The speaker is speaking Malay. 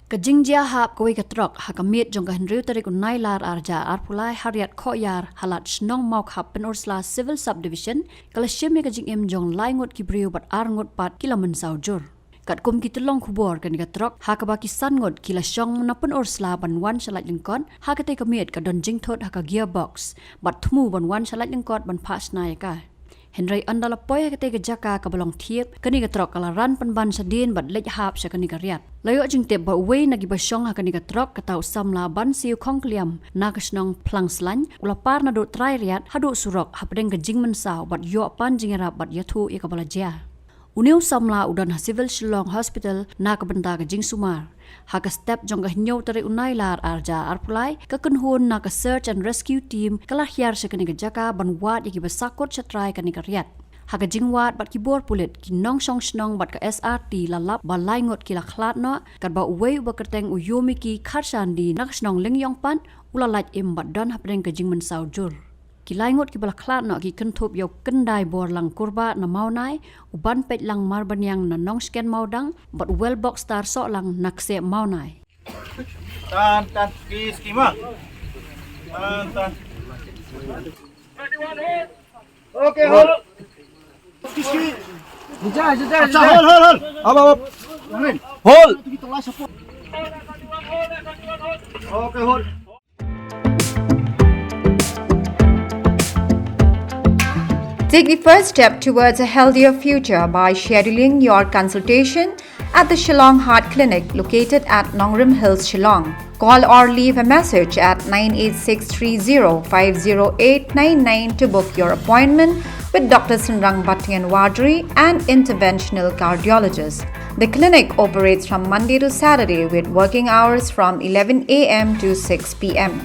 Kajingjia hap koi katrok hakamit jong kahenriu tarik unai lar arja arpulai hariat Khoh-yiar halat Shillong Mail hap penursla civil subdivision kalashim kajing em jong lai ngut kibriu bat ngut pat kila mynsaw jur. Kat kum kitulong kubor kan katrok hakabaki san ngut kila syong menapun ursla ban wan shalat lingkon hakate kamit kadon jing thot haka gearbox bat thumu ban wan shalat lingkot ban pas nayaka. Henry andala poy kate jaka kabalong thiep kani katrok kala ran panban sadin bat lej hap sya kani riat. Layo jing tep ba wei nagi basyong kani katrok katau samla ban siu khongkliam nakasnong plangslan ulapar na do trai riat hadu surok hapdeng jingmynsaw bat yo pan jingerap bat yathu ikabalaja. Uniu samla udan civil Shillong hospital na kabenta jing sumar. Haka step jong nyo tari unai lar arja arpulai kakenhun na search and rescue team Khoh-yiar sekani jaka ban wat iki basakot sa trai kani riat. Haka jingwat bat kibor pulit kinong song snong bat ka SRT lalap balai ngot kila khlat no kat ba uwei uba kerteng uyumi ki kharsandi nakasnong lingyong pan ulalaj im bat don hapdeng jingmynsaw jur. Kilai ngot kibala khlat no ki kentup yo kendai bor lang kurba na maunai uban pet lang marbanyang na nong scan maudang bat well box star so lang nakse maunai. Tan skima. Tan. Okay, hold. Hold. Up. Hold. Okay, hold. Take the first step towards a healthier future by scheduling your consultation at the Shillong Heart Clinic located at Nongrim Hills, Shillong. Call or leave a message at 98630-50899 to book your appointment with Dr. Sunrang Bhattian Wadri, an interventional cardiologist. The clinic operates from Monday to Saturday with working hours from 11 a.m. to 6 p.m.